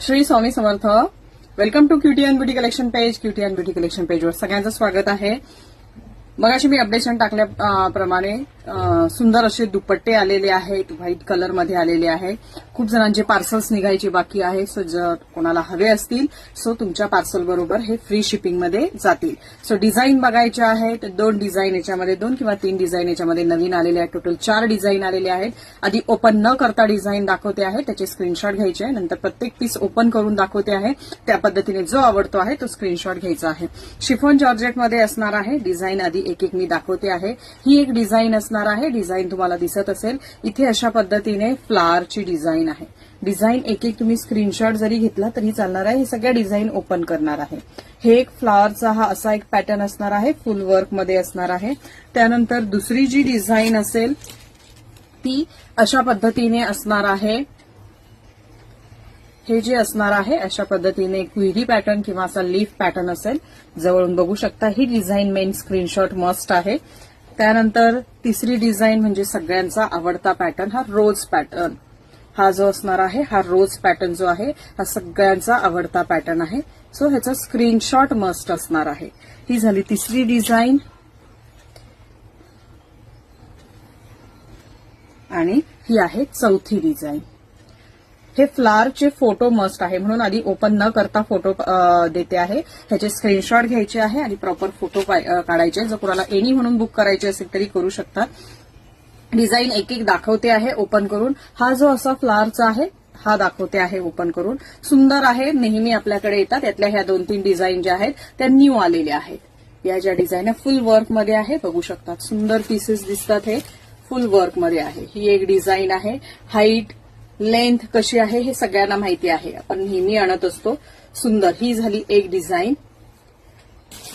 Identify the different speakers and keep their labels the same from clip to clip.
Speaker 1: Shri Swami Samarth. Welcome to cutie and beauty collection page. Cutie and beauty collection पेजवर सगळ्यांचं स्वागत आहे. मगाशी मी अपडेशन टाकल्याप्रमाणे सुंदर असे दुपट्टे आलेले आहेत, व्हाईट कलर मध्ये आलेले आहे. खूप जणांचे पार्सल्स निघायचे बाकी आहे. सो जर कोणाला हवे असतील सो तुमच्या पार्सल बरोबर हे फ्री शिपिंग मध्ये जातील. सो डिझाईन बघायचे आहेत. 2 डिझाईन याच्यामध्ये, 2 किंवा 3 डिझाईन याच्यामध्ये नवीन आलेले आहेत. टोटल 4 डिझाईन आलेले आहेत. आधी ओपन न करता डिझाईन दाखवते आहे, त्याचे स्क्रीनशॉट घ्यायचे आहे. नंतर प्रत्येक पीस ओपन करून दाखवते आहे. त्या पद्धतीने जो आवडतो आहे तो स्क्रीनशॉट घ्यायचा आहे. शिफॉन जॉर्जेटमध्ये असणार आहे. डिझाईन आधी एक एक मी दाखवते आहे. ही एक डिझाईन असणार आहे. डिझाईन तुम्हाला दिसत असेल इथे अशा पद्धतीने फ्लावरची डिझाईन आहे. डिझाईन एक एक तुम्ही स्क्रीनशॉट जरी घेतला तरी चालणार आहे. हे सगळ्या डिझाईन ओपन करणार आहे. हे एक फ्लावरचा हा असा एक पॅटर्न असणार आहे, फुल वर्क मध्ये असणार आहे. त्यानंतर दुसरी जी डिझाईन असेल ती अशा पद्धतीने असणार आहे. हे जे असणार आहे अशा पद्धतीने क्विरी पॅटर्न किंवा असा लीफ पॅटर्न असेल. जवळून बघू शकता. ही डिझाईन मेन स्क्रीनशॉट मस्ट आहे. त्यानंतर तिसरी डिझाईन म्हणजे सगळ्यांचा आवडता पॅटर्न, हा रोज पॅटर्न. हा जो असणार आहे हा रोज पॅटर्न जो आहे हा सगळ्यांचा आवडता पॅटर्न आहे. सो ह्याचा स्क्रीनशॉट मस्ट असणार आहे. ही झाली तिसरी डिझाईन आणि ही आहे चौथी डिझाईन. हे फ्लावरचे फोटो मस्ट आहे म्हणून आधी ओपन न करता फोटो देते आहे. ह्याचे स्क्रीनशॉट घ्यायचे आहे आणि प्रॉपर फोटो काढायचे. जर कोणाला एनी म्हणून बुक करायचे असेल तरी करू शकता. डिझाईन एक एक दाखवते आहे ओपन करून. हा जो असा फ्लावरचा आहे हा दाखवते आहे ओपन करून. सुंदर आहे. नेहमी आपल्याकडे येतात. यातल्या ह्या 2-3 डिझाईन ज्या आहेत त्या न्यू आलेल्या आहेत. या ज्या डिझाईन फुल वर्कमध्ये आहे बघू शकतात. सुंदर पीसेस दिसतात. हे फुल वर्कमध्ये आहे. ही एक डिझाईन आहे. हाईट लेंथ कशी आहे हे सगळ्यांना माहिती आहे, आपण नेहमी आणत असतो. सुंदर. ही झाली एक डिझाईन.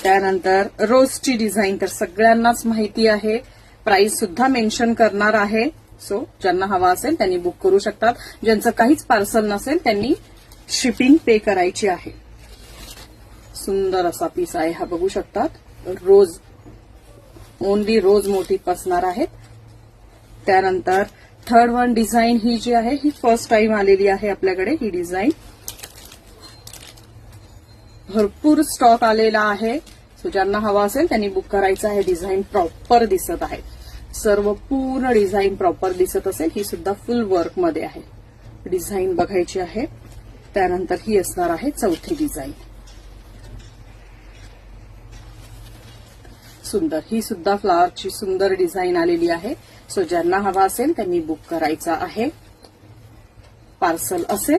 Speaker 1: त्यानंतर रोजची डिझाईन तर सगळ्यांनाच माहिती आहे. प्राइस सुद्धा मेन्शन करणार आहे. सो ज्यांना हवा असेल त्यांनी बुक करू शकतात. ज्यांचं काहीच पार्सल नसेल त्यांनी शिपिंग पे करायची आहे. सुंदर असा पीस आहे हा बघू शकतात. रोज, ओनली रोज मोटिव्ह असणार आहेत. त्यानंतर थर्ड वन डिझाईन ही जी आहे ही फर्स्ट टाइम आलेली आहे आपल्याकडे. ही डिझाईन भरपूर स्टॉक आलेला आहे. सो ज्यांना हवा असेल त्यांनी बुक करायचं आहे. डिझाईन प्रॉपर दिसत आहे. सर्व पूर्ण डिझाईन प्रॉपर दिसत असेल. ही सुद्धा फुल वर्कमध्ये आहे. डिझाईन बघायची आहे. त्यानंतर ही असणार आहे चौथी डिझाईन. सुंदर. ही सुद्धा फ्लावरची सुंदर डिझाईन आलेली आहे. सो ज्यांना हवा असेल त्यांनी बुक करायचा आहे. पार्सल असेल